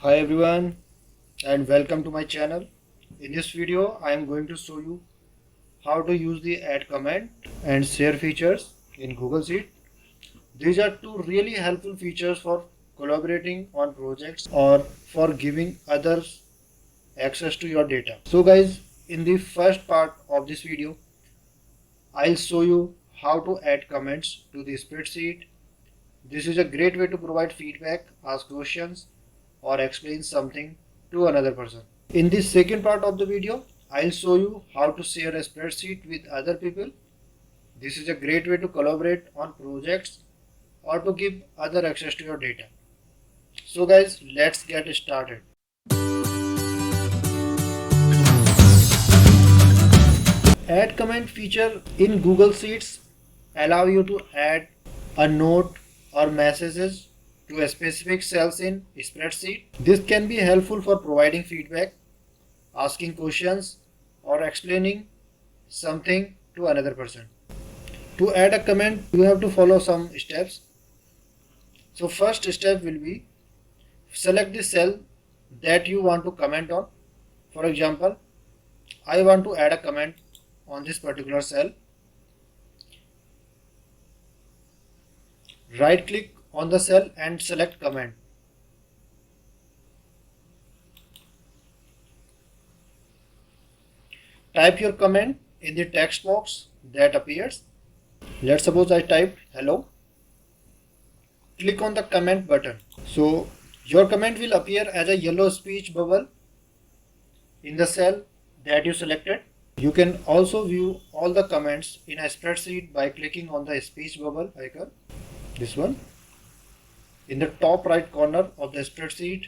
Hi everyone and welcome to my channel. In this video I am going to show you how to use the add comment and share features in Google Sheet. These are two really helpful features for collaborating on projects or for giving others access to your data. So guys, in the first part of this video I'll show you how to add comments to the spreadsheet. This is a great way to provide feedback, ask questions or explain something to another person. In this second part of the video, I'll show you how to share a spreadsheet with other people. This is a great way to collaborate on projects or to give other access to your data. So guys, let's get started. Add comment feature in Google Sheets allow you to add a note or messages to a specific cells in spreadsheet. This can be helpful for providing feedback, asking questions or explaining something to another person. To add a comment, you have to follow some steps. So first step will be select the cell that you want to comment on. For example, I want to add a comment on this particular cell. Right click on the cell and select comment. Type your comment in the text box that appears. Let's suppose I typed hello. Click on the comment button. So your comment will appear as a yellow speech bubble in the cell that you selected. You can also view all the comments in a spreadsheet by clicking on the speech bubble icon. This one. In the top right corner of the spreadsheet,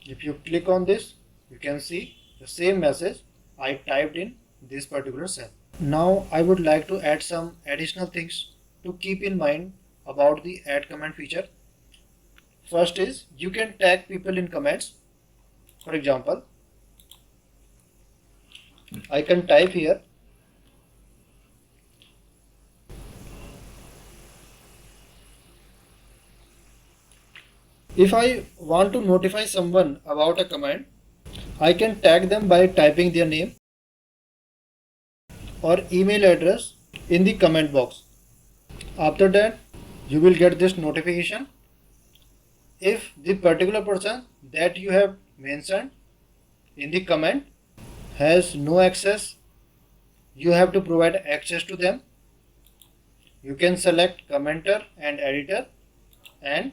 if you click on this, you can see the same message I typed in this particular cell. Now I would like to add some additional things to keep in mind about the add comment feature. First is you can tag people in comments. For example, I can type here if I want to notify someone about a comment, I can tag them by typing their name or email address in the comment box. After that, you will get this notification. If the particular person that you have mentioned in the comment has no access, you have to provide access to them. You can select commenter and editor, and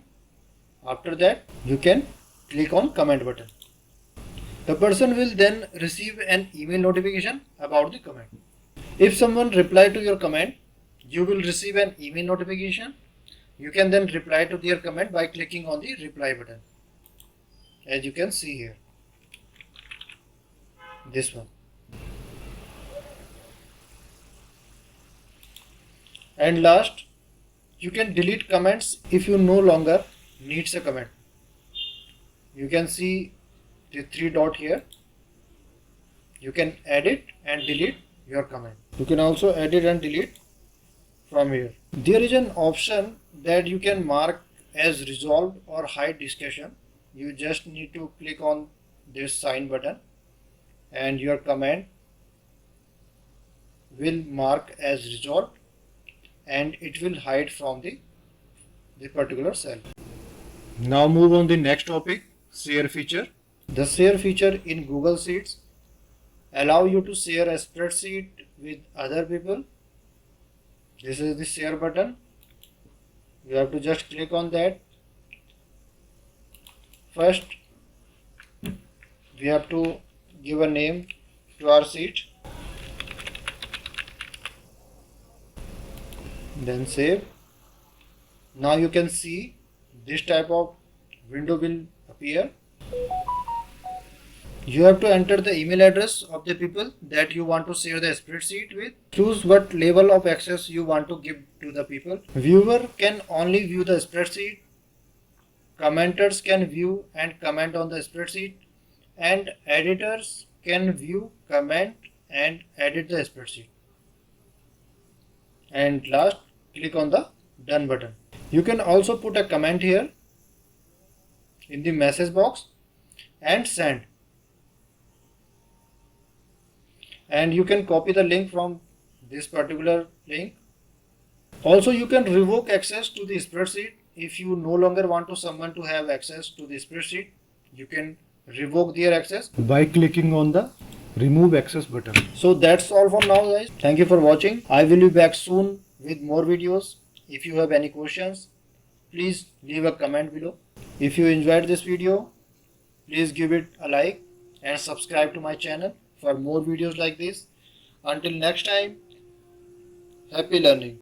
after that you can click on comment button. The person will then receive an email notification about the comment. If someone reply to your comment, you will receive an email notification. You can then reply to their comment by clicking on the reply button, as you can see here, this one. And last, you can delete comments if you no longer needs a comment. You can see the three dot here. You can edit and delete your comment. You can also edit and delete from here. There is an option that you can mark as resolved or hide discussion. You just need to click on this sign button and your comment will mark as resolved and it will hide from the particular cell. Now move on the next topic, share feature. The share feature in Google Sheets allow you to share a spreadsheet with other people. This is the share button. You have to just click on that. First, we have to give a name to our sheet. Then save. Now you can see this type of window will appear. You have to enter the email address of the people that you want to share the spreadsheet with. Choose what level of access you want to give to the people. Viewer can only view the spreadsheet. Commenters can view and comment on the spreadsheet. And editors can view, comment and edit the spreadsheet. And last, click on the done button. You can also put a comment here in the message box and send. And you can copy the link from this particular link. Also, you can revoke access to the spreadsheet. If you no longer want to someone to have access to the spreadsheet, you can revoke their access by clicking on the remove access button. So that's all for now, guys. Thank you for watching. I will be back soon with more videos. If you have any questions, please leave a comment below. If you enjoyed this video, please give it a like and subscribe to my channel for more videos like this. Until next time, happy learning.